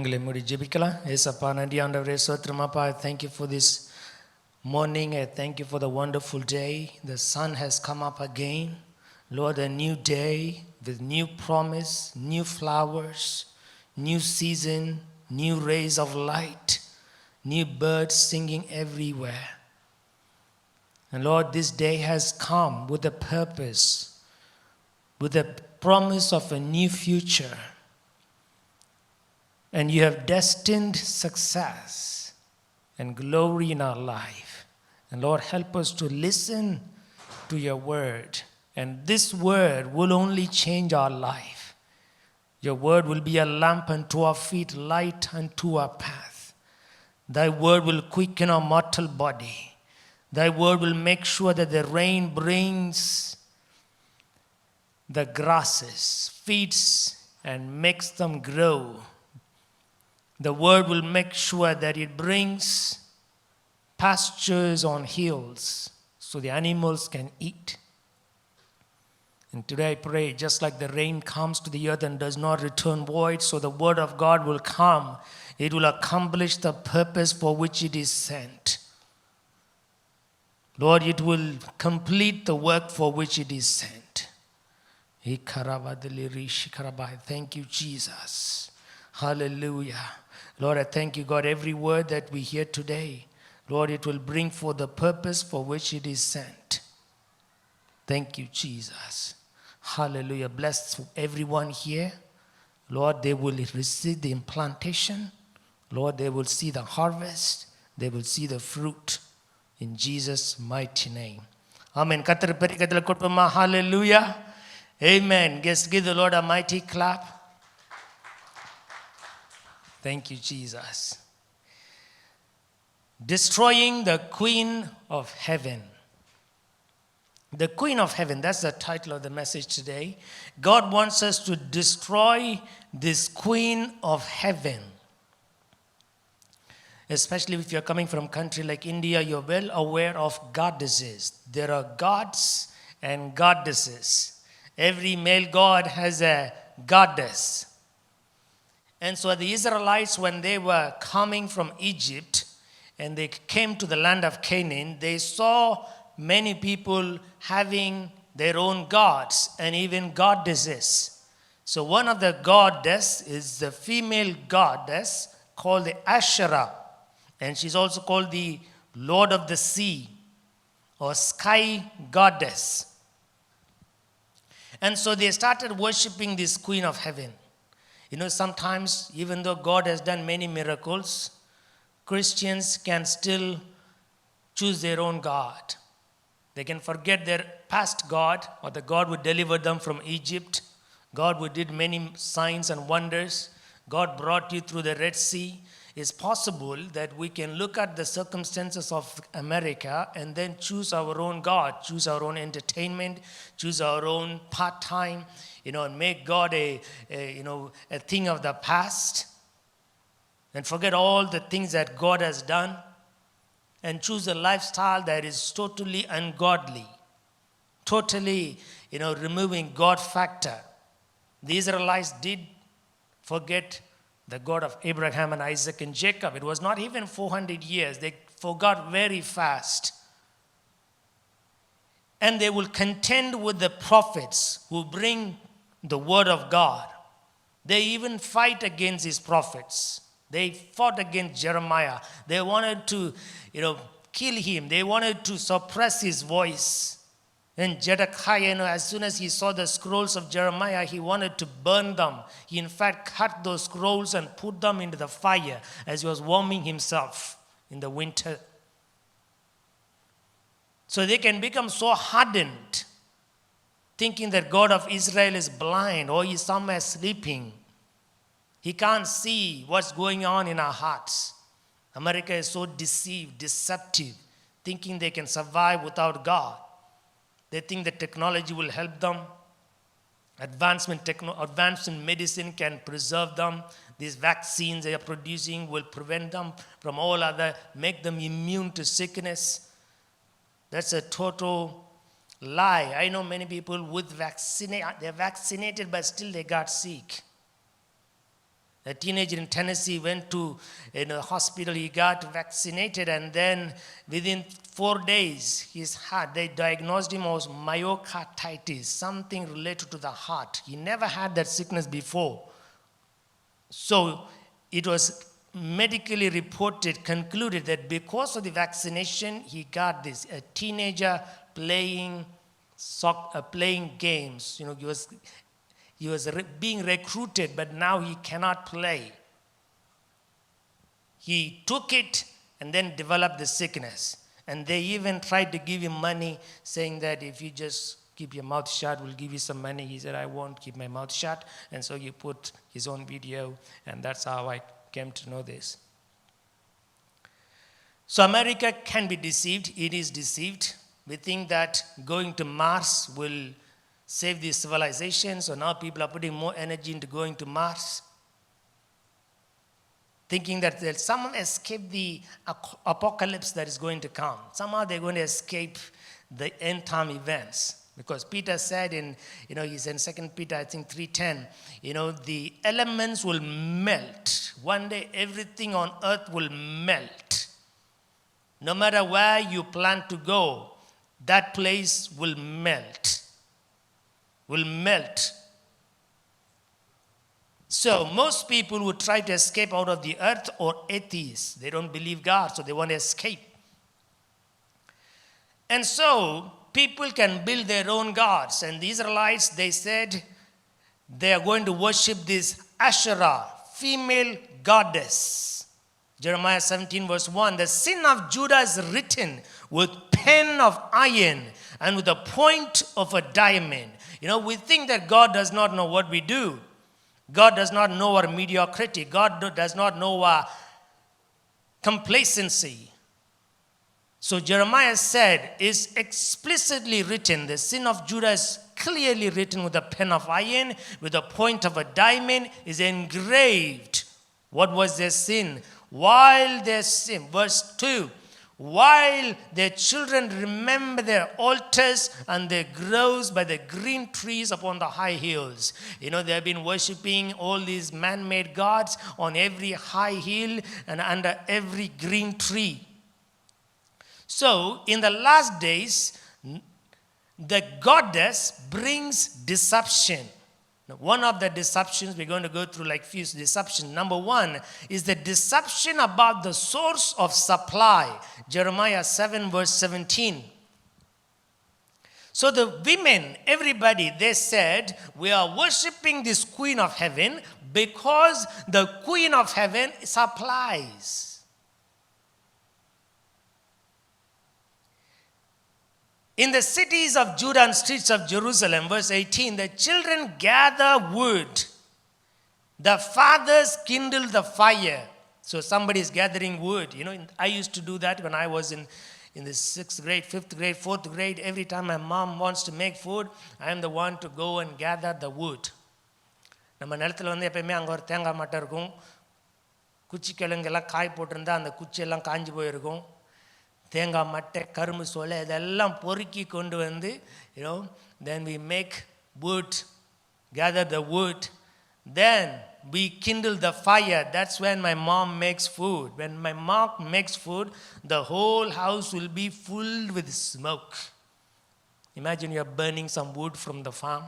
கண்களை மூடி ஜெபிக்கலாம். ஏசப்பா நன்றி ஆண்டவரே, ஸ்தோத்திரமாப்பா. I thank you for this morning. I thank you for the wonderful day. The sun has come up again. Lord, a new day with new promise, new flowers, new season, new rays of light, new birds singing everywhere. And Lord, this day has come with a purpose, with a promise of a new future. And you have destined success and glory in our life. And Lord, help us to listen to your word. And this word will only change our life. Your word will be a lamp unto our feet, light unto our path. Thy word will quicken our mortal body. Thy word will make sure that the rain brings the grasses, feeds, and makes them grow. The word will make sure that it brings pastures on hills so the animals can eat. And today I pray, just like the rain comes to the earth and does not return void, so the word of God will come. It will accomplish the purpose for which it is sent. Lord, it will complete the work for which it is sent. Thank you, Jesus. Hallelujah. Lord, I thank you, God, every word that we hear today, Lord, it will bring forth the purpose for which it is sent. Thank you, Jesus. Hallelujah. Bless everyone here. Lord, they will receive the implantation. Lord, they will see the harvest. They will see the fruit. In Jesus' mighty name. Amen. கர்த்தர் பெரிய கரத்தில் கொடுப்போமா? Hallelujah. Amen. Just give the Lord a mighty clap. Thank you, Jesus. Destroying the Queen of Heaven. The Queen of Heaven, that's the title of the message today. God wants us to destroy this Queen of Heaven. Especially if you're coming from a country like India, you're well aware of goddesses. There are gods and goddesses. Every male god has a goddess. And so the Israelites, when they were coming from Egypt and they came to the land of Canaan, they saw many people having their own gods and even goddesses. So one of the goddess is the female goddess called the Asherah. And she's also called the Lord of the Sea or Sky Goddess. And so they started worshiping this Queen of Heaven. You know, sometimes, even though God has done many miracles, Christians can still choose their own God. They can forget their past God or the God who delivered them from Egypt, God who did many signs and wonders, God brought you through the Red Sea. It's possible that we can look at the circumstances of America and then choose our own God, choose our own entertainment, choose our own part-time, and make God a thing of the past and forget all the things that God has done and choose a lifestyle that is totally ungodly, totally, removing God factor. The Israelites did forget the God of Abraham and Isaac and Jacob. It was not even 400 years. They forgot very fast. And they will contend with the prophets who bring the word of God. They even fight against these prophets. They fought against Jeremiah. They wanted to, kill him. They wanted to suppress his voice. And Zedekiah, as soon as he saw the scrolls of Jeremiah, he wanted to burn them. He, in fact, cut those scrolls and put them into the fire as he was warming himself in the winter. So they can become so hardened, thinking that God of Israel is blind or he's somewhere sleeping. He can't see what's going on in our hearts. America is so deceived, deceptive, thinking they can survive without God. They think that technology will help them. Advancement in medicine can preserve them. These vaccines they are producing will prevent them from all other, make them immune to sickness. That's a total lie. I know many people they're vaccinated, but still they got sick. A teenager in Tennessee went to a hospital. He got vaccinated, and then within 4 days, his heart, they diagnosed him as myocarditis, something related to the heart. He never had that sickness before. So it was medically reported, concluded that because of the vaccination, he got this. A teenager playing games. He was being recruited, but now he cannot play. He took it and then developed the sickness. And they even tried to give him money, saying that if you just keep your mouth shut, we'll give you some money. He said, I won't keep my mouth shut. And so he put his own video, and that's how I came to know this. So America can be deceived. It is deceived. We think that going to Mars will save the civilization. So now people are putting more energy into going to Mars, thinking that they'll somehow escape the apocalypse that is going to come. Somehow they're going to escape the end time events. Because Peter said he's in 2 Peter, I think 3:10, the elements will melt. One day everything on earth will melt. No matter where you plan to go, that place will melt. Will melt. So most people who try to escape out of the earth are atheists. They don't believe God, so they want to escape. And so people can build their own gods. And the Israelites, they said they are going to worship this Asherah, female goddess. Jeremiah 17 verse 1, the sin of Judah is written with pen of iron and with the point of a diamond. We think that God does not know what we do. God does not know our mediocrity. God does not know our complacency. So Jeremiah said, is explicitly written, the sin of Judah is clearly written with a pen of iron, with a point of a diamond, is engraved. What was their sin? While their sin, verse 2, while their children remember their altars and their groves by the green trees upon the high hills. They have been worshiping all these man-made gods on every high hill and under every green tree. So, in the last days, the goddess brings deception. Now, one of the deceptions, we're going to go through like few deceptions. Number one is the deception about the source of supply. Jeremiah 7 verse 17. So the women, everybody, they said, we are worshiping this Queen of Heaven because the Queen of Heaven supplies. In the cities of Judah and streets of Jerusalem, verse 18, the children gather wood. The fathers kindle the fire. So somebody is gathering wood. I used to do that when I was in the 6th grade, 5th grade, 4th grade. Every time my mom wants to make food, I am the one to go and gather the wood. நம்ம நிலத்தில் எப்பயுமே அங்கே ஒரு தேங்காய் மட்டை இருக்கும். குச்சி கிழங்கெல்லாம் காய் போட்டிருந்தா அந்த குச்சியெல்லாம் காஞ்சி போயிருக்கும். தேங்காய் மட்டை கரும்பு சோலை இதெல்லாம் பொறுக்கி கொண்டு வந்து then we make wood, gather the wood, then we kindle the fire. That's when my mom makes food. When my mom makes food, the whole house will be filled with smoke. Imagine you are burning some wood from the farm.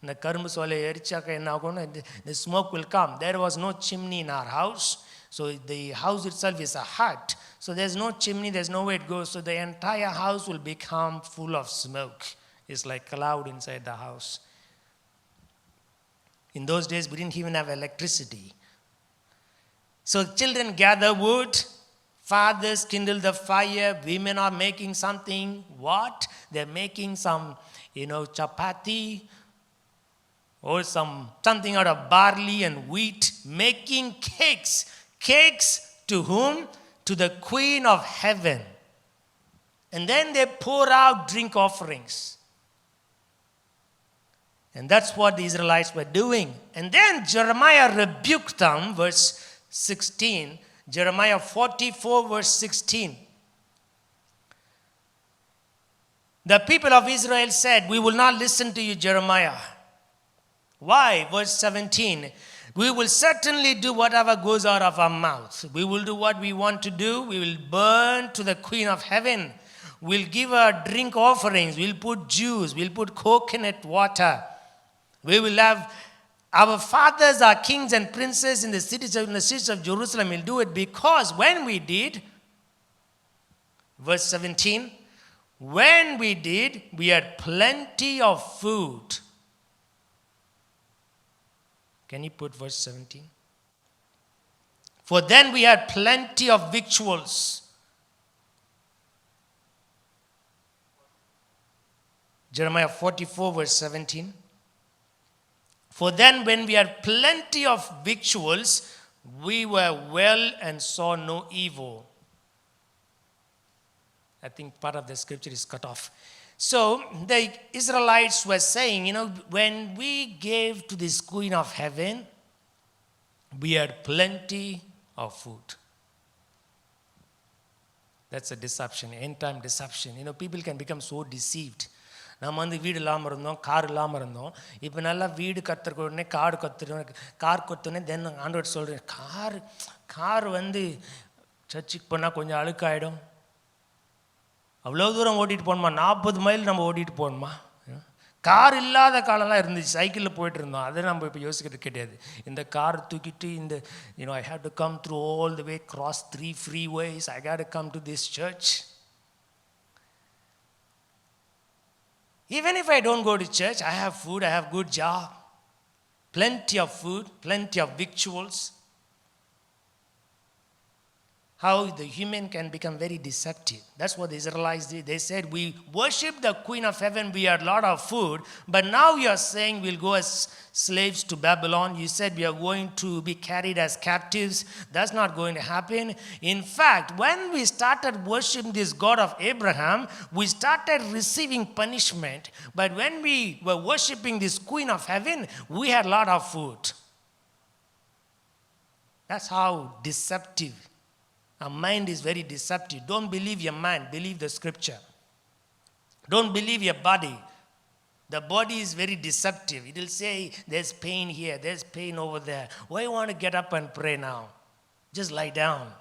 இந்த கரும்பு சோலை எரிச்சாக்க என்ன ஆகும்னா the smoke will come. There was no chimney in our house. So the house itself is a hut. So there's no chimney, there's no way it goes. So the entire house will become full of smoke. It's like cloud inside the house. In those days, we didn't even have electricity. So children gather wood, fathers kindle the fire, women are making something. What? They're making some, chapati or something out of barley and wheat, making cakes. Cakes to whom? To the Queen of Heaven. And then they pour out drink offerings. And that's what the Israelites were doing. And then Jeremiah rebuked them, verse 16. Jeremiah 44, verse 16. The people of Israel said, we will not listen to you, Jeremiah. Why? Verse 17. We will certainly do whatever goes out of our mouth. We will do what we want to do. We will burn to the Queen of Heaven. We'll give her drink offerings. We'll put juice. We'll put coconut water. We will have our fathers, our kings and princes in the cities of Jerusalem will do it, because when we did, verse 17, when we did, we had plenty of food. Can you put verse 17? For then we had plenty of victuals. Jeremiah 44 verse 17. For then when we had plenty of victuals, we were well and saw no evil. I think part of the scripture is cut off. So the Israelites were saying, when we gave to this Queen of Heaven, we had plenty of food. That's a deception, end-time deception. People can become so deceived. நம்ம வீடு இல்லாமல் இருந்தோம், car இல்லாமல் இருந்தோம். இப்போ நல்லா வீடு கற்றுக்க உடனே கார் கொத்துனே தென் ஆண்டவர் சொல்கிறேன், கார் சர்ச்சுக்கு போனால் கொஞ்சம் அழுக்காயிடும். அவ்வளோ தூரம் ஓட்டிகிட்டு போகணுமா? 40 மைல் நம்ம ஓட்டிகிட்டு போகணுமா? கார் இல்லாத காலம்லாம் இருந்துச்சு, சைக்கிளில் போயிட்டு இருந்தோம். அதை நம்ம இப்போ யோசிக்கிறது கிடையாது. இந்த கார் தூக்கிட்டு I had to come through all the way, cross 3 freeways. I got to come to this church. Even if I don't go to church, I have food, I have good job. Plenty of food, plenty of victuals. How the human can become very deceptive. That's what the Israelites did. They said, we worship the Queen of Heaven, we had a lot of food, but now you are saying we'll go as slaves to Babylon. You said we are going to be carried as captives. That's not going to happen. In fact, when we started worshiping this God of Abraham, we started receiving punishment. But when we were worshiping this Queen of Heaven, we had a lot of food. That's how deceptive. Our mind is very deceptive. Don't believe your mind, believe the scripture. Don't believe your body. The body is very deceptive. It will say, there's pain here, there's pain over there. Why you want to get up and pray now? Just lie down.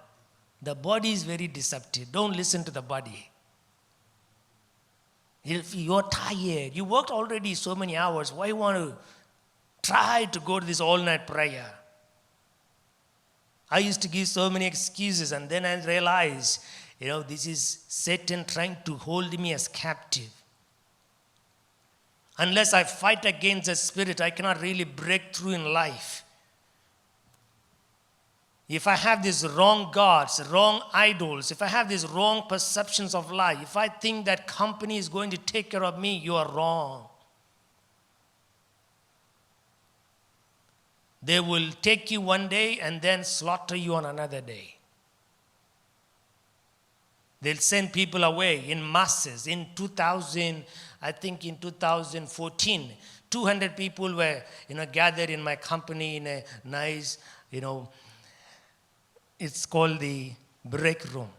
The body is very deceptive. Don't listen to the body. If you're tired, you worked already so many hours, why you want to try to go to this all-night prayer? I used to give so many excuses, and then I realized, this is Satan trying to hold me as captive. Unless I fight against the spirit, I cannot really break through in life. If I have these wrong gods, wrong idols, if I have these wrong perceptions of life, if I think that company is going to take care of me, you are wrong. They will take you one day and then slaughter you on another day. They'll send people away in masses. In 2014, 200 people were, gathered in my company in a nice, it's called the break room.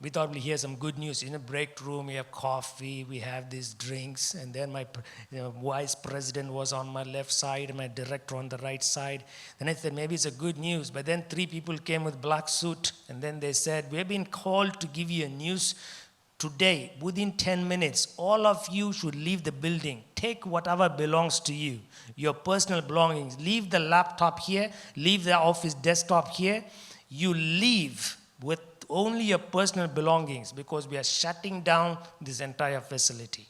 We thought we'd hear some good news. In a break room, we have coffee, we have these drinks, and then my vice president was on my left side, and my director on the right side. Then I said, maybe it's a good news. But then 3 people came with black suit, and then they said, we have been called to give you a news today. Within 10 minutes, all of you should leave the building. Take whatever belongs to you, your personal belongings. Leave the laptop here, leave the office desktop here. You leave with only your personal belongings, because we are shutting down this entire facility.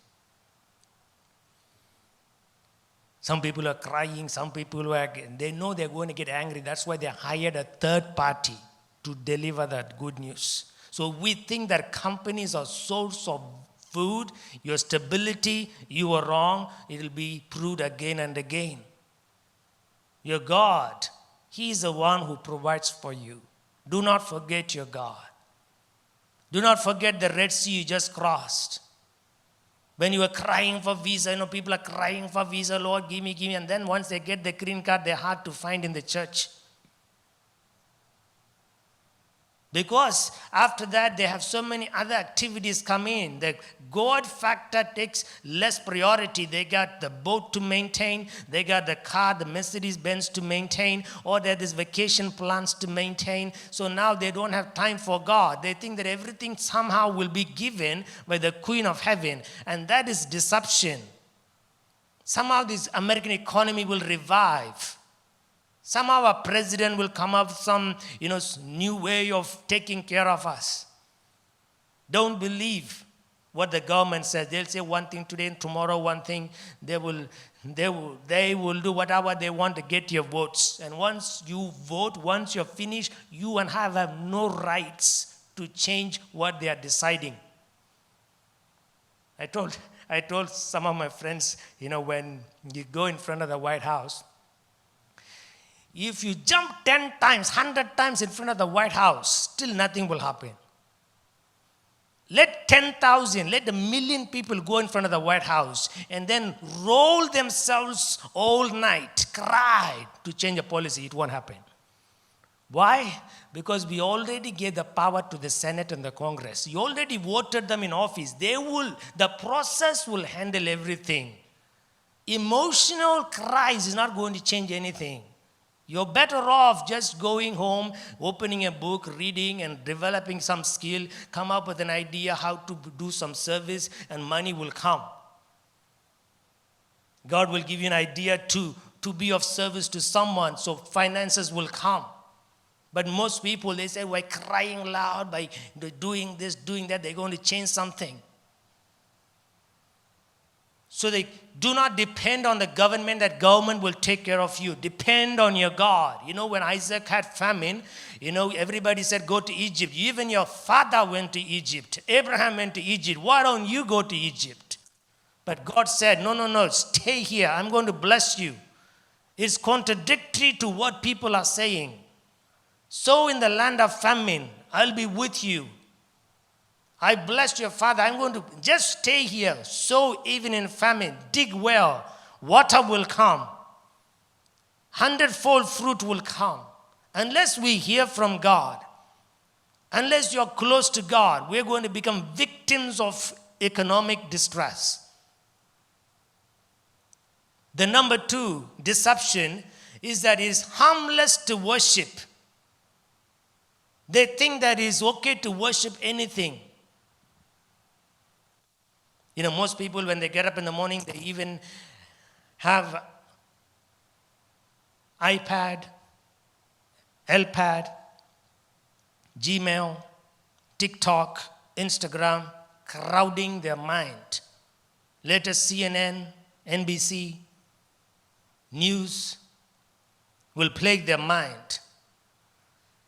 Some people are crying, some people they know they're going to get angry. That's why they hired a third party to deliver that good news. So we think that companies are source of food, your stability, you are wrong. It will be proved again and again. Your God, He is the one who provides for you. Do not forget your God. Do not forget the Red Sea you just crossed. When you were crying for visa, people are crying for visa, Lord, give me. And then once they get the green card, they're hard to find in the church. Because after that, they have so many other activities come in. The God factor takes less priority. They got the boat to maintain, they got the car, the Mercedes-Benz to maintain, or they have these vacation plans to maintain. So now they don't have time for God. They think that everything somehow will be given by the Queen of Heaven, and that is deception. Somehow this American economy will revive. Somehow our president will come up with some, new way of taking care of us. Don't believe what the government says. They'll say one thing today and tomorrow one thing. They will do whatever they want to get your votes. And once you vote, once you're finished, you and I have no rights to change what they are deciding. I told some of my friends, when you go in front of the White House, if you jump 10 times, 100 times in front of the White House, still nothing will happen. Let 10,000, let 1 million people go in front of the White House and then roll themselves all night, cry to change a policy. It won't happen. Why? Because we already gave the power to the Senate and the Congress. You already voted them in office. The process will handle everything. Emotional cries is not going to change anything. You're better off just going home, opening a book, reading and developing some skill, come up with an idea how to do some service, and money will come. God will give you an idea to be of service to someone, so finances will come. But most people, they say, by crying loud, by doing this, doing that, they're going to change something. So they do not depend on the government, that government will take care of you. Depend on your God. When Isaac had famine, everybody said, go to Egypt. Even your father went to Egypt. Abraham went to Egypt. Why don't you go to Egypt? But God said, no, stay here. I'm going to bless you. It's contradictory to what people are saying. So in the land of famine, I'll be with you. I blessed your father. I'm going to just stay here. So even in famine, dig well. Water will come. 100-fold fruit will come. Unless we hear from God, unless you're close to God, we're going to become victims of economic distress. The number 2 deception is that it is harmless to worship. They think that it's okay to worship anything. Most people, when they get up in the morning, they even have iPad, iPad, Gmail, TikTok, Instagram, crowding their mind. Later CNN, NBC, news will plague their mind.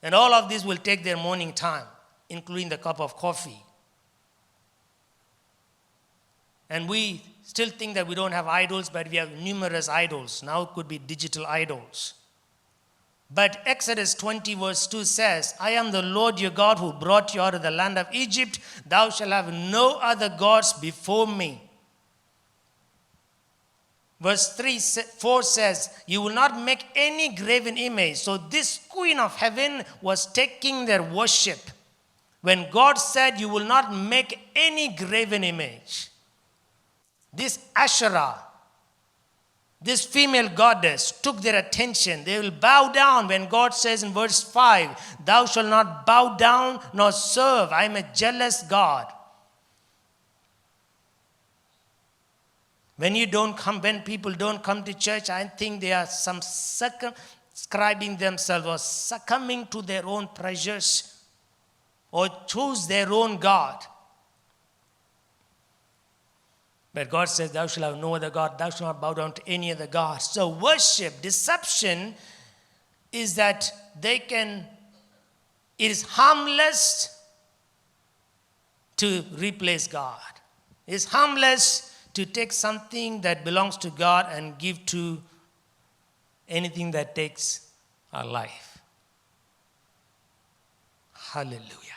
And all of this will take their morning time, including the cup of coffee. And we still think that we don't have idols, but we have numerous idols. Now it could be digital idols. But Exodus 20 verse 2 says, I am the Lord your God who brought you out of the land of Egypt. Thou shalt have no other gods before me. Verse 4 says, you will not make any graven image. So this Queen of Heaven was taking their worship. When God said, you will not make any graven image. This Asherah, this female goddess, took their attention. They will bow down when God says in verse 5, thou shalt not bow down nor serve. I am a jealous God. When people don't come to church, I think they are circumscribing themselves or succumbing to their own pleasures or choose their own God. But God says, thou shalt have no other God. Thou shalt not bow down to any other God. So worship, deception is that it is harmless to replace God. It is harmless to take something that belongs to God and give to anything that takes our life. Hallelujah.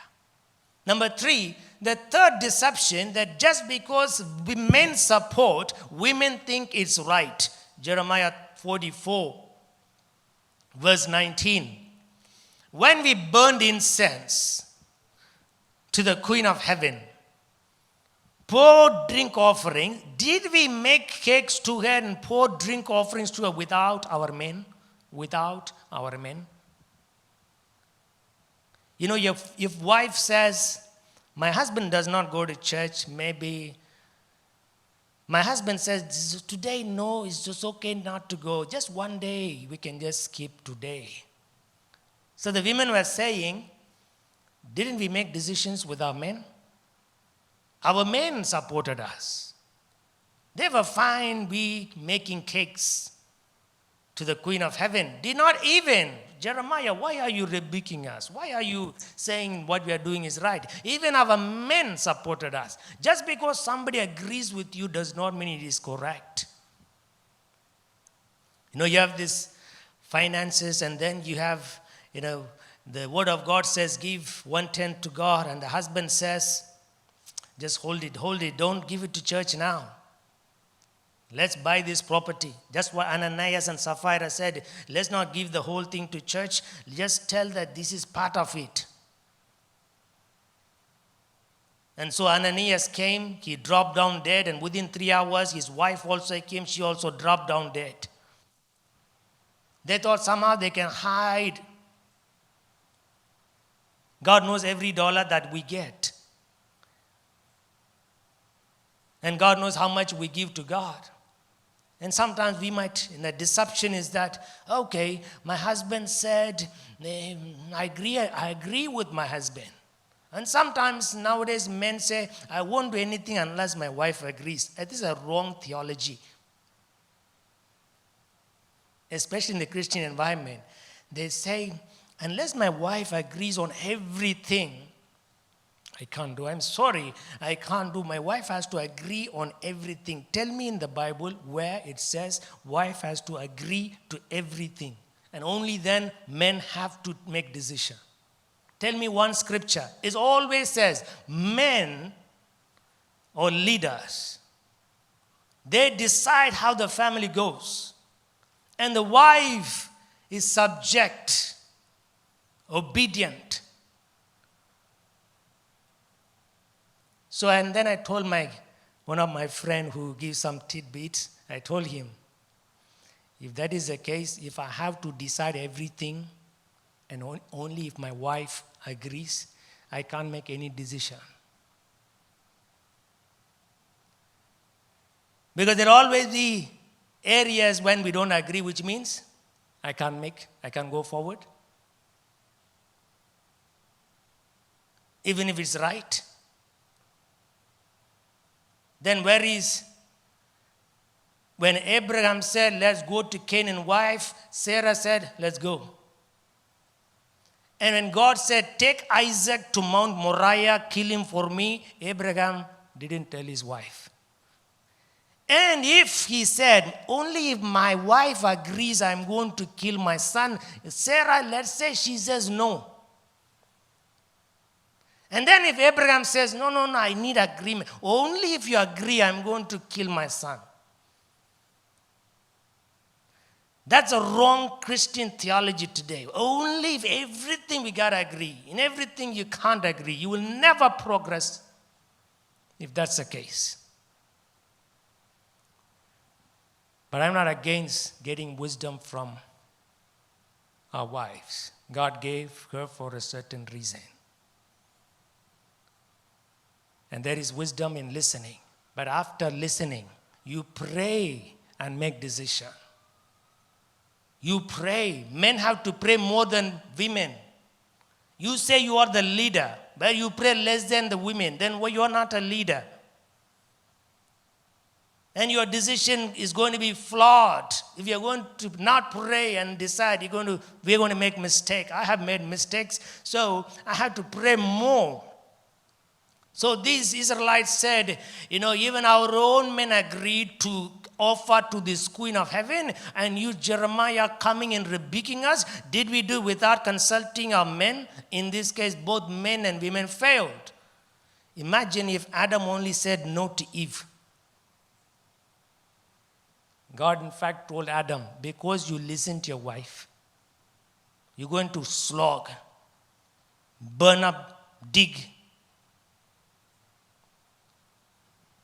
Number 3, the third deception, that just because men support, women think it's right. Jeremiah 44, verse 19. When we burned incense to the Queen of Heaven, pour drink offering. Did we make cakes to her and pour drink offerings to her without our men? Without our men? You know, if wife says, my husband does not go to church, maybe my husband says, today, no, it's just okay not to go. Just one day, we can just skip today. So the women were saying, didn't we make decisions with our men? Our men supported us. They were fine, we making cakes to the Queen of Heaven. Did not even, Jeremiah, why are you rebuking us? Why are you saying what we are doing is right? Even our men supported us. Just because somebody agrees with you does not mean it is correct. You know, you have this finances, and then you have, you know, the word of God says give 1/10 to God, and the husband says, just hold it, don't give it to church now. Let's buy this property. Just what Ananias and Sapphira said, let's not give the whole thing to church. Just tell that this is part of it. And so Ananias came, he dropped down dead, and within 3 hours, his wife also came, she also dropped down dead. They thought somehow they can hide. God knows every dollar that we get. And God knows how much we give to God. And sometimes we might, the deception is that, okay, my husband said, I agree with my husband. And sometimes nowadays men say, I won't do anything unless my wife agrees. This is a wrong theology. Especially in the Christian environment. They say, unless my wife agrees on everything, I can't do. I'm sorry, I can't do. My wife has to agree on everything. Tell me in the Bible where it says wife has to agree to everything. And only then men have to make decision. Tell me one scripture. It always says men or leaders, they decide how the family goes. And the wife is subject, obedient. So, and then I told one of my friends who gives some tidbits, I told him, if that is the case, if I have to decide everything, and only if my wife agrees, I can't make any decision. Because there will always be areas when we don't agree, which means I can't go forward. Even if it's right. Then when Abraham said, let's go to Canaan wife, Sarah said, let's go. And when God said, take Isaac to Mount Moriah, kill him for me, Abraham didn't tell his wife. And if he said, only if my wife agrees I'm going to kill my son, Sarah, let's say she says no. And then if Abraham says, no, I need agreement. Only if you agree, I'm going to kill my son. That's a wrong Christian theology today. Only if everything we got to agree. In everything you can't agree. You will never progress if that's the case. But I'm not against getting wisdom from our wives. God gave her for a certain reason. And there is wisdom in listening. But after listening, you pray and make decision. You pray. Men have to pray more than women. You say you are the leader, but you pray less than the women. Then you are not a leader. And your decision is going to be flawed. If you're going to not pray and decide, we're going to make mistakes. I have made mistakes, so I have to pray more. So these Israelites said, even our own men agreed to offer to this Queen of Heaven, and you, Jeremiah, coming and rebuking us. Did we do without consulting our men? In this case, both men and women failed. Imagine if Adam only said no to Eve. God, in fact, told Adam, because you listen to your wife, you're going to slog, burn up, dig.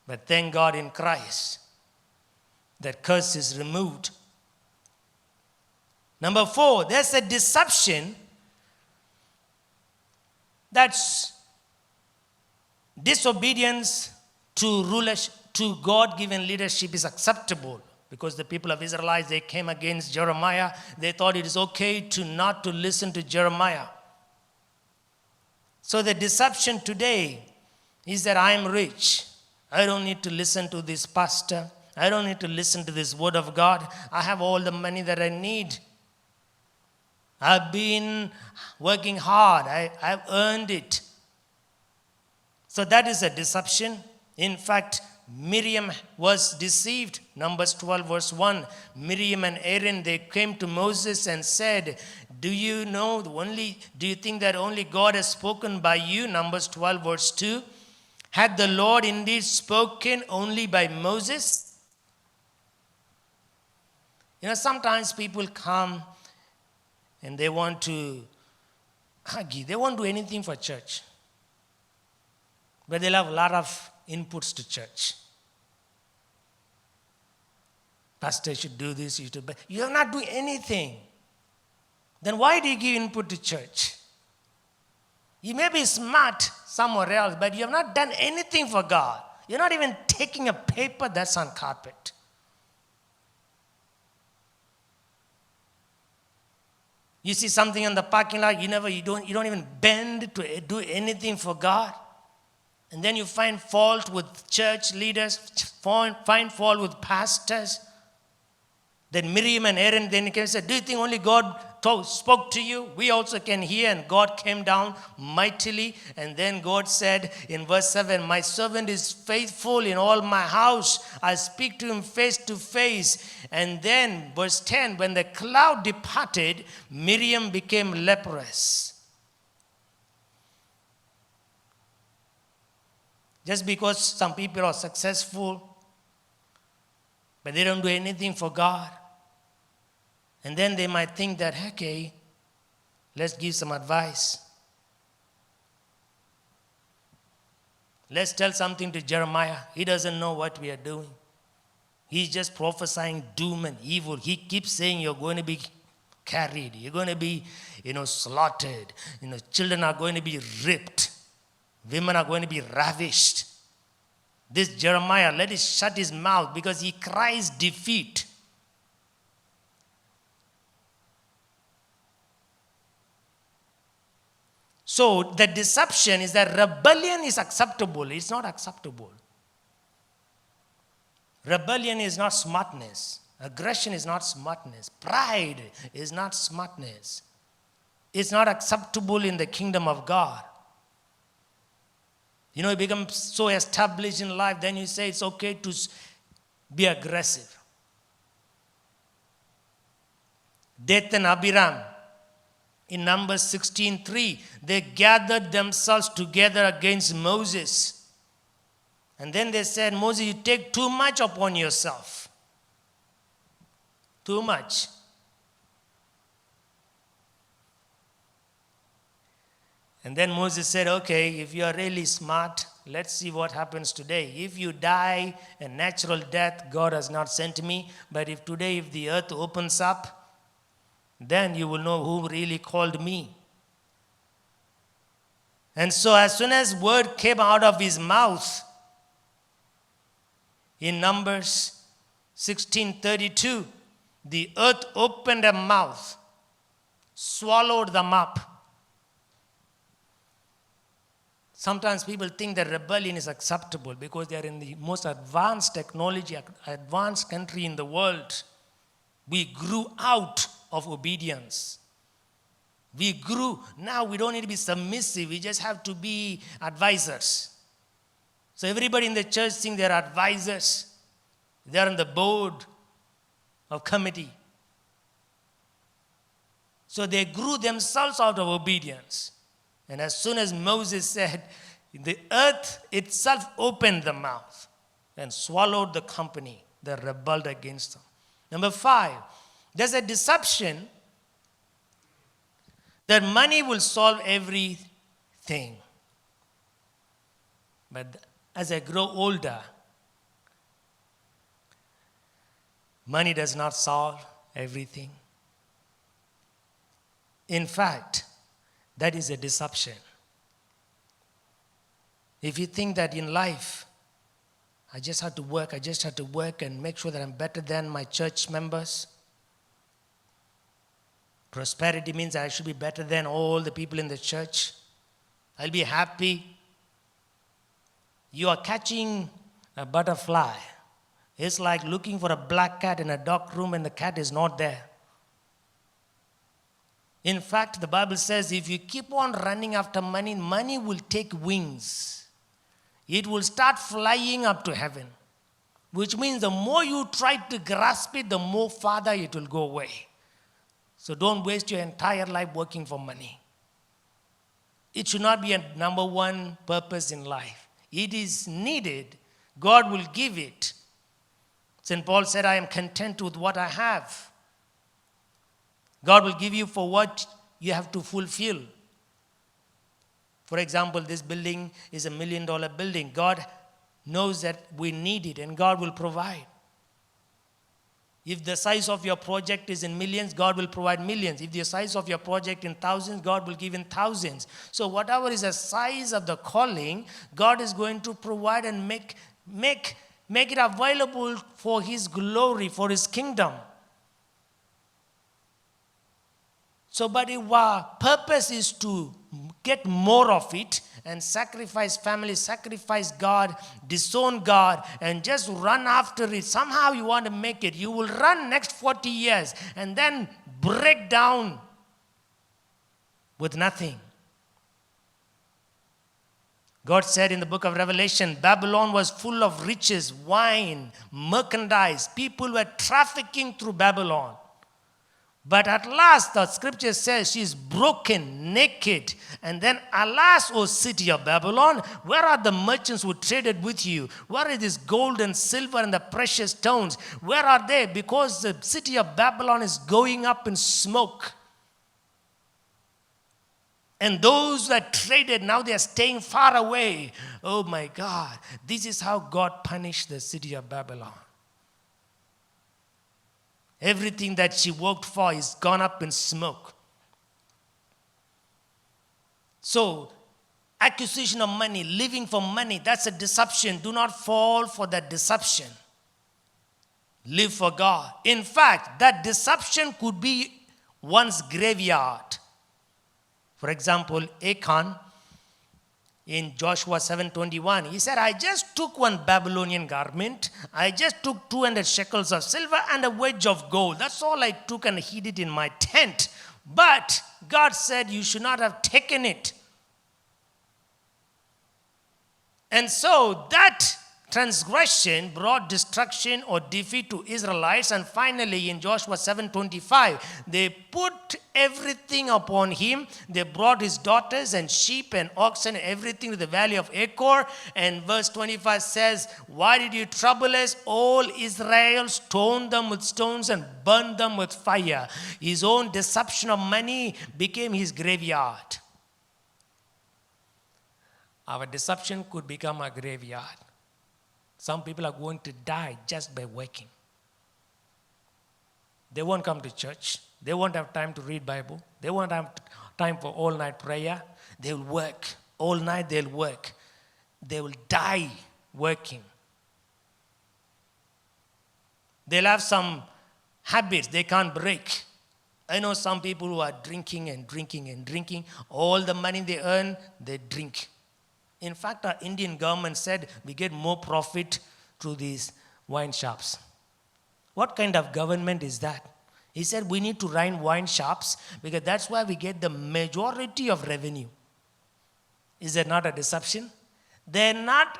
But thank God in Christ, that curse is removed. Number 4, there's a deception that's disobedience to rulers, to God-given leadership is acceptable. Because the people of Israelites, they came against Jeremiah. They thought it is okay to not to listen to Jeremiah. So the deception today is that I am rich. I don't need to listen to this pastor. I don't need to listen to this word of God. I have all the money that I need. I've been working hard. I've earned it. So that is a deception. In fact, Miriam was deceived. Numbers 12 verse 1. Miriam and Aaron, they came to Moses and said, do you think that only God has spoken by you? Numbers 12 verse 2. Had the Lord indeed spoken only by Moses? Sometimes people come and they want to argue. They won't do anything for church. But they'll have a lot of inputs to church. Pastor should do this, you should. But you're not doing anything. Then why do you give input to church? You may be smart somewhere else, but you have not done anything for God. You're not even taking a paper that's on carpet. You see something in the parking lot, you don't even bend to do anything for God. And then you find fault with church leaders, find fault with pastors. Then Miriam and Aaron then came and said, do you think only God spoke to you? We also can hear. And God came down mightily. And then God said in verse 7, my servant is faithful in all my house. I speak to him face to face. And then verse 10, when the cloud departed, Miriam became leprous. Just because some people are successful, but they don't do anything for God. And then they might think that, okay, let's give some advice. Let's tell something to Jeremiah. He doesn't know what we are doing. He's just prophesying doom and evil. He keeps saying you're going to be carried. You're going to be, slaughtered. Children are going to be ripped. Women are going to be ravished. This Jeremiah, let it shut his mouth because he cries defeat. So the deception is that rebellion is acceptable. It's not acceptable. Rebellion is not smartness. Aggression is not smartness. Pride is not smartness. It's not acceptable in the kingdom of God. You become so established in life, then you say it's okay to be aggressive. Dathan and Abiram, in Numbers 16:3, they gathered themselves together against Moses. And then they said, Moses, you take too much upon yourself. Too much. And then Moses said, okay, if you are really smart, let's see what happens today. If you die a natural death, God has not sent me. But if the earth opens up, then you will know who really called me. And so as soon as word came out of his mouth, in Numbers 16:32, the earth opened her mouth, swallowed them up. Sometimes people think that rebellion is acceptable because they are in the most advanced technology, advanced country in the world. We grew out of obedience. We grew. Now we don't need to be submissive. We just have to be advisors. So everybody in the church thinks they're advisors. They're on the board of committee. So they grew themselves out of obedience. And as soon as Moses said, the earth itself opened the mouth and swallowed the company that rebelled against them. Number 5, there's a deception that money will solve everything. But as I grow older, Money does not solve everything. In fact, that is a deception. If you think that in life, I just have to work and make sure that I'm better than my church members. Prosperity means I should be better than all the people in the church. I'll be happy. You are catching a butterfly. It's like looking for a black cat in a dark room and the cat is not there. In fact, the Bible says if you keep on running after money, money will take wings. It will start flying up to heaven, which means the more you try to grasp it, the more farther it will go away. So don't waste your entire life working for money. It should not be a number one purpose in life. It is needed. God will give it. St. Paul said, I am content with what I have. God will give you for what you have to fulfill. For example, this building is $1 million building. God knows that we need it and God will provide. If the size of your project is in millions, God will provide millions. If the size of your project in thousands, God will give in thousands. So whatever is the size of the calling, God is going to provide and make it available for His glory, for His kingdom. So, but if our purpose is to get more of it and sacrifice family, sacrifice God, disown God, and just run after it, somehow you want to make it, you will run next 40 years and then break down with nothing. God said in the book of Revelation, Babylon was full of riches, wine, merchandise. People were trafficking through Babylon. But at last, the scripture says she is broken, naked. And then, alas, O city of Babylon, where are the merchants who traded with you? Where is this gold and silver and the precious stones? Where are they? Because the city of Babylon is going up in smoke. And those that traded, now they are staying far away. Oh my God. This is how God punished the city of Babylon. Everything that she worked for is gone up in smoke. So, acquisition of money, living for money, that's a deception. Do not fall for that deception. Live for God. In fact, that deception could be one's graveyard. For example, Achan, in Joshua 7:21, he said, I just took one Babylonian garment. I just took 200 shekels of silver and a wedge of gold. That's all I took and hid it in my tent. But God said, you should not have taken it. And so that transgression brought destruction or defeat to Israelites. And finally, in Joshua 7:25, they put everything upon him. They brought his daughters and sheep and oxen and everything to the valley of Achor. And verse 25 says, why did you trouble us? All Israel stoned them with stones and burned them with fire. His own deception of money became his graveyard. Our deception could become a graveyard. Some people are going to die just by working. They won't come to church. They won't have time to read Bible. They won't have time for all-night prayer. They will work. All night they'll work. They will die working. They'll have some habits they can't break. I know some people who are drinking and drinking and drinking. All the money they earn, they drink. In fact, our Indian government said we get more profit through these wine shops. What kind of government is that? He said we need to run wine shops because that's why we get the majority of revenue. Is that not a deception? They're not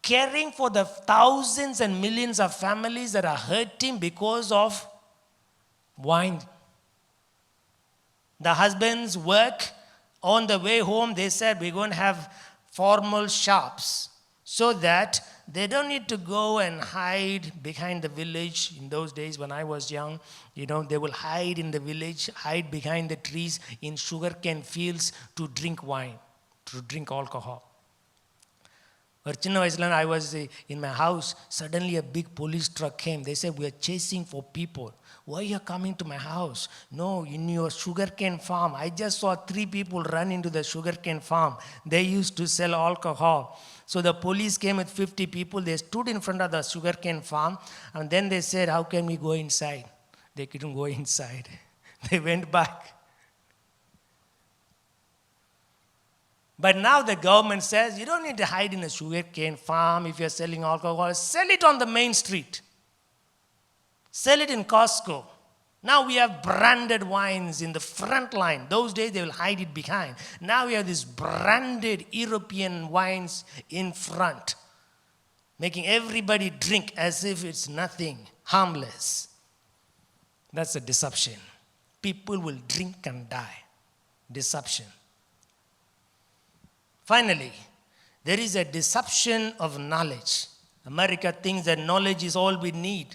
caring for the thousands and millions of families that are hurting because of wine. The husbands work. On the way home, they said, we're going to have formal shops so that they don't need to go and hide behind the village. In those days when I was young, they will hide in the village, hide behind the trees in sugarcane fields to drink wine, to drink alcohol. ஒரு சின்ன வயசுல I was in my house. Suddenly a big police truck came. They said, we are chasing for people. Why are you coming to my house? No, in your sugarcane farm. I just saw 3 people run into the sugarcane farm. They used to sell alcohol. So the police came with 50 people. They stood in front of the sugarcane farm. And then they said, how can we go inside? They couldn't go inside. They went back. But now the government says, you don't need to hide in a sugarcane farm if you're selling alcohol. Sell it on the main street. Sell it in Costco. Now we have branded wines in the front line. Those days they will hide it behind. Now we have these branded European wines in front, making everybody drink as if it's nothing, harmless. That's a deception. People will drink and die. Deception. Finally, there is a deception of knowledge. America thinks that knowledge is all we need.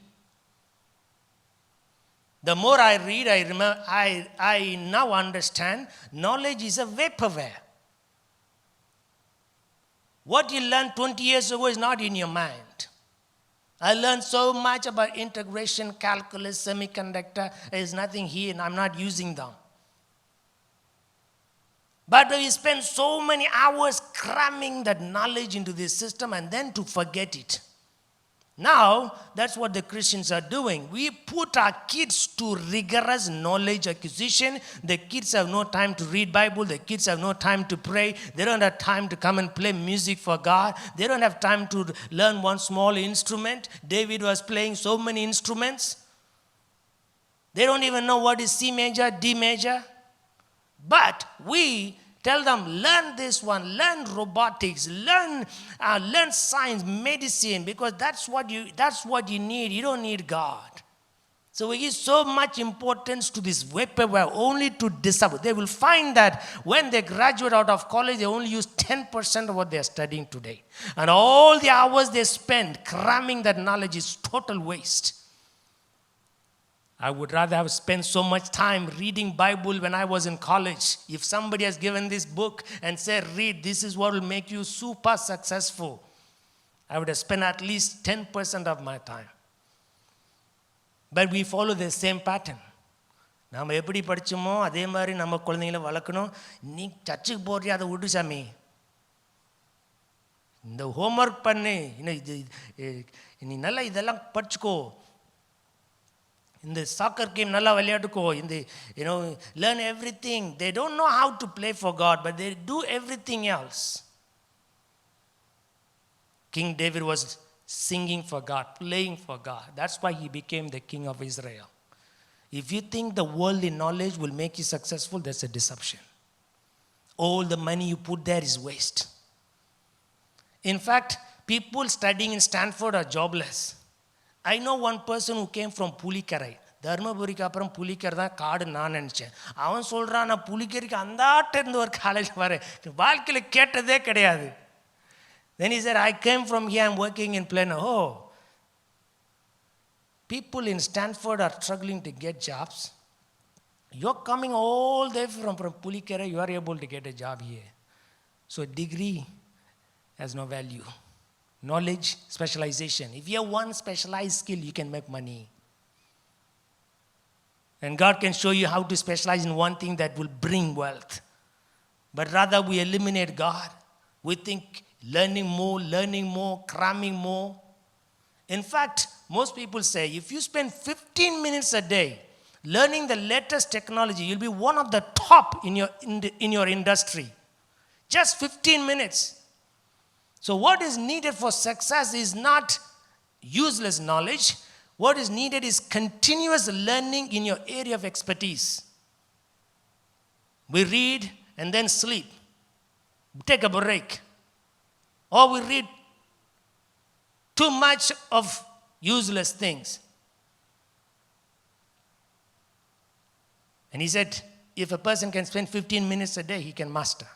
The more I read, I now understand knowledge is a vaporware. What you learned 20 years ago is not in your mind. I learned so much about integration, calculus, semiconductor. There's nothing here and I'm not using them. But we spend so many hours cramming that knowledge into this system and then to forget it. Now, that's what the Christians are doing. We put our kids to rigorous knowledge acquisition. The kids have no time to read Bible. The kids have no time to pray. They don't have time to come and play music for God. They don't have time to learn one small instrument. David was playing so many instruments. They don't even know what is C major, D major. But we tell them, learn this one, learn robotics, learn science, medicine, because that's what you need. You don't need God. So we give so much importance to this vaporware only to discover. They will find that when they graduate out of college, they only use 10% of what they are studying today. And all the hours they spend cramming that knowledge is total waste. I would rather have spent so much time reading Bible when I was in college. If somebody has given this book and said, read, this is what will make you super successful, I would have spent at least 10% of my time. But we follow the same pattern. நாம் எப்படி படித்தோமோ அதே மாதிரி நம்ம குழந்தைங்களை வளர்க்கணும். நீ சர்ச்சுக்கு போறியா, அதை விடு சாமி, இந்த ஹோம்ஒர்க் பண்ணு, நீ நல்லா இதெல்லாம் படிச்சுக்கோ, in the soccer game nalla vilayaaduko, in the learn everything. They don't know how to play for God, but they do everything else. King David was singing for God, playing for God. That's why he became the king of Israel. If you think the worldly knowledge will make you successful, that's a deception. All the money you put there is waste. In fact, people studying in Stanford are jobless. I know one person who came from Pulikarai. தர்மபுரிக்கு அப்புறம் புலிக்கரை தான் காடு நான் நினச்சேன். அவன் சொல்கிறான், நான் புலிக்கரைக்கு அந்தாட்ட இருந்து ஒரு காலேஜ் வரேன், வாழ்க்கையில் கேட்டதே கிடையாது. Then he said, I came from here, I'm working in Plano. Oh, people in Stanford are struggling to get jobs. You're coming all the way from Pulikarai, you are able to get a job here. So degree has no value. Knowledge, specialization. If you have one specialized skill, you can make money. And God can show you how to specialize in one thing that will bring wealth. But rather we eliminate God. We think learning more, cramming more. In fact, most people say if you spend 15 minutes a day learning the latest technology, you'll be one of the top in your industry. Just 15 minutes. So what is needed for success is not useless knowledge. What is needed is continuous learning in your area of expertise. We read and then sleep. Take a break. Or we read too much of useless things. And he said, if a person can spend 15 minutes a day, he can master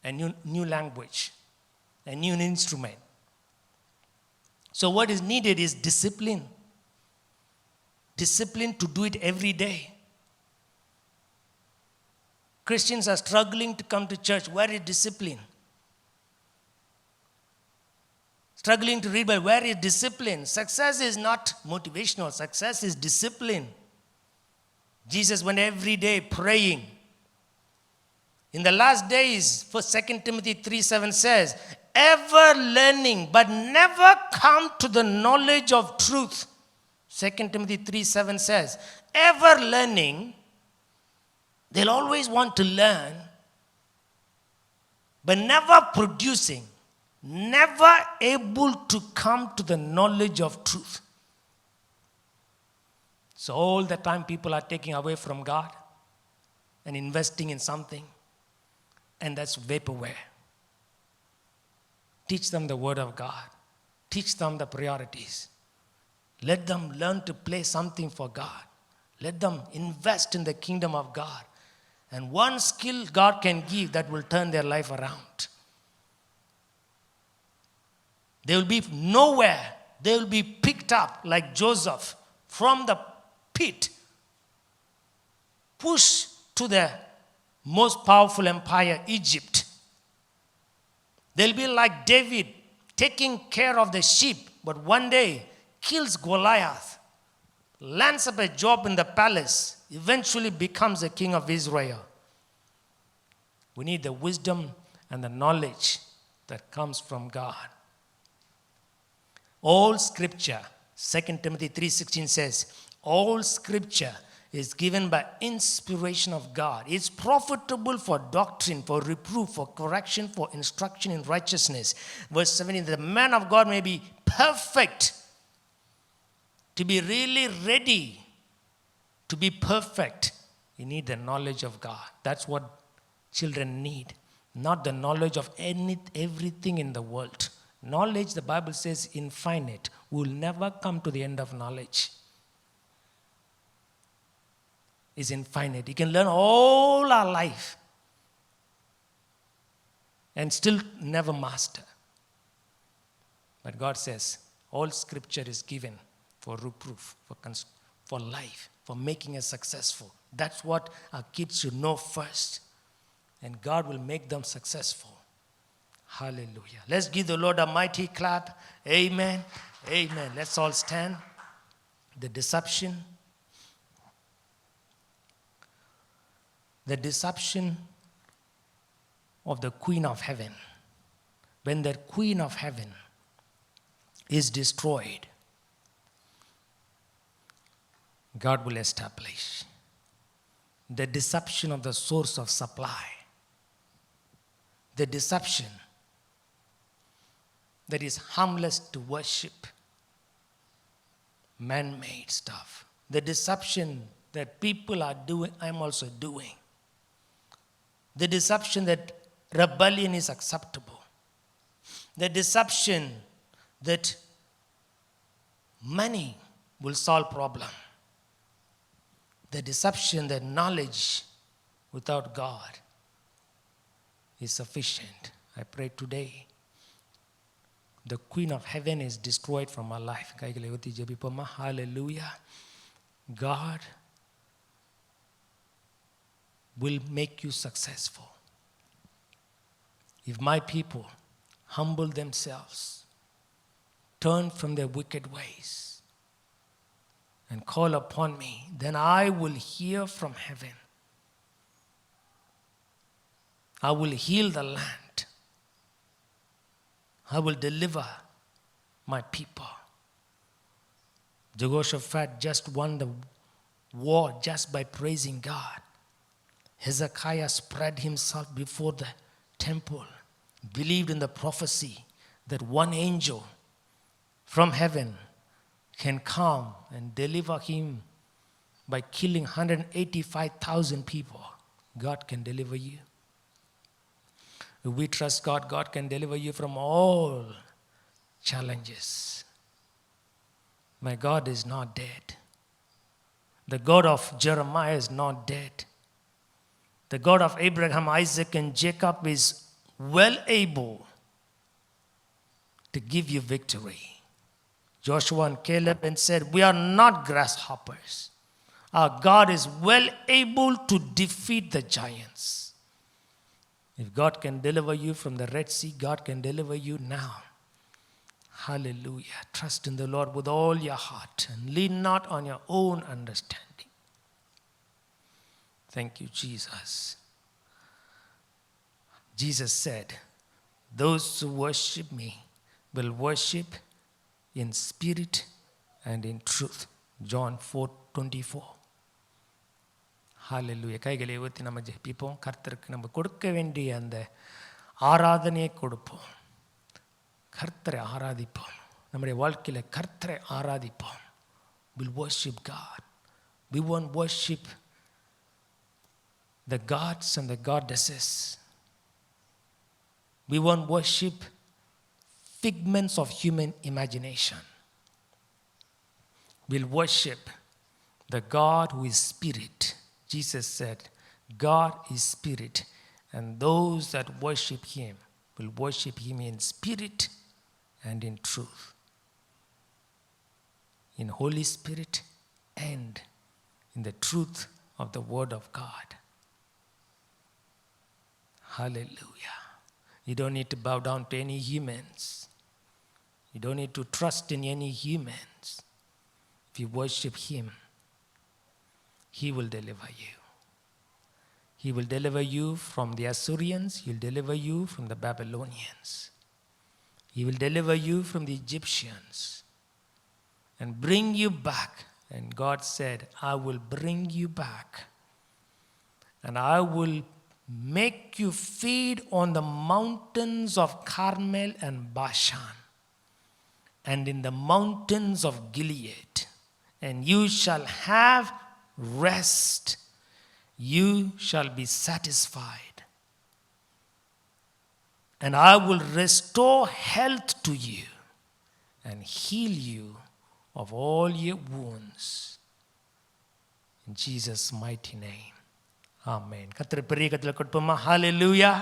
a new language, a new instrument. So what is needed is discipline. Discipline to do it every day. Christians are struggling to come to church. Where is discipline? struggling to read, but where is discipline? Success is not motivational. Success is discipline. Jesus went every day praying. In the last days, for 2 Timothy 3:7 says, ever learning, but never come to the knowledge of truth. 2 Timothy 3:7 says, ever learning, they'll always want to learn, but never producing, never able to come to the knowledge of truth. So all the time people are taking away from God and investing in something, and that's vaporware. Teach them the word of God. Teach them the priorities. Let them learn to play something for God. Let them invest in the kingdom of God. And one skill God can give that will turn their life around. They will be nowhere. They will be picked up like Joseph from the pit, pushed to the most powerful empire, Egypt. They'll be like David, taking care of the sheep, but one day kills Goliath, lands up a job in the palace, eventually becomes the king of Israel. We need the wisdom and the knowledge that comes from God. All scripture, 2 Timothy 3:16 says, all scripture is given by inspiration of God. It's profitable for doctrine, for reproof, for correction, for instruction in righteousness. Verse 17, the man of God may be perfect. To be really ready to be perfect, you need the knowledge of God. That's what children need, not the knowledge of everything in the world. Knowledge, the Bible says, infinite. We'll never come to the end of knowledge. It's infinite. You can learn all our life and still never master. But God says, all scripture is given for reproof, for life, for making us successful. That's what our kids should know first. And God will make them successful. Hallelujah. Let's give the Lord a mighty clap. Amen. Amen. Let's all stand. The deception of the Queen of Heaven. When the Queen of Heaven is destroyed, God will establish the deception of the source of supply. The deception that is harmless to worship man-made stuff. The deception that people are doing, I'm also doing. The deception that rebellion is acceptable. The deception that money will solve problem. The deception that knowledge without God is sufficient. I pray today the Queen of Heaven is destroyed from our life. Hallelujah. God will make you successful. If my people humble themselves, turn from their wicked ways, and call upon me, then I will hear from heaven. I will heal the land. I will deliver my people. Jehoshaphat just won the war just by praising God. Hezekiah spread himself before the temple, believed in the prophecy that one angel from heaven can come and deliver him by killing 185,000 people. God can deliver you. If we trust God, God can deliver you from all challenges. My God is not dead. The God of Jeremiah is not dead. The God of Abraham, Isaac, and Jacob is well able to give you victory. Joshua and Caleb and said, we are not grasshoppers. Our God is well able to defeat the giants. If God can deliver you from the Red Sea, God can deliver you now. Hallelujah. Trust in the Lord with all your heart and lean not on your own understanding. Thank you, Jesus. Jesus said, those who worship me will worship in spirit and in truth. John 4:24. Hallelujah. கைகளை உயர்த்தி நம்ம ஜெபிப்போம். கர்த்தருக்கு நம்ம கொடுக்க வேண்டிய அந்த ஆராதனையை கொடுப்போம். கர்த்தரை ஆராதிப்போம். நம்முடைய வாழ்க்கையில் கர்த்தரை ஆராதிப்போம். We'll worship God. We won't worship the gods and the goddesses. We won't worship figments of human imagination. We'll worship the God who is spirit. Jesus said, God is spirit, and those that worship him will worship him in spirit and in truth. In Holy Spirit and in the truth of the Word of God. Hallelujah. You don't need to bow down to any humans. You don't need to trust in any humans. If you worship him, he will deliver you. He will deliver you from the Assyrians. He'll deliver you from the Babylonians. He will deliver you from the Egyptians and bring you back. And God said, I will bring you back. And I will make you feed on the mountains of Carmel and Bashan, and in the mountains of Gilead. And you shall have rest. You shall be satisfied. And I will restore health to you and heal you of all your wounds. In Jesus' mighty name. Amen. கர்த்தர் பெரிய கரத்தில் கொடுப்போமா? Hallelujah.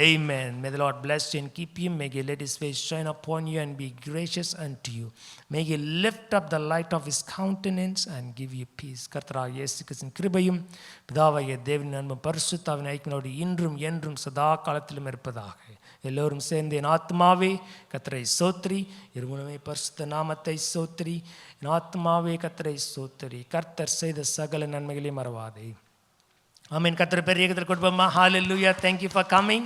Amen. May the Lord bless you and keep you. May He let His face shine upon you and be gracious unto you. May He lift up the light of His countenance and give you peace. கர்த்தராகிய இயேசு கிறிஸ்துவின் கிருபையும் பிதாவாகிய தேவனின் அன்பும் பரிசுத்தாவின் ஐக்கியத்தோடு இன்றும் என்றும் சதா காலத்திலும் இருப்பதாக. எல்லோரும் சேர்ந்து என் ஆத்மாவே கர்த்தரை ஸ்தோத்திரி, இருமுறை பரிசுத்த நாமத்தை ஸ்தோத்திரி. என் ஆத்மாவே கர்த்தரை ஸ்தோத்திரி. கர்த்தர் செய்த சகல நன்மைகளையும் மறவாதே. Amen. கர்த்தர் பெரிய கரத்தில் கொடுப்போமா? Hallelujah. Thank you for coming.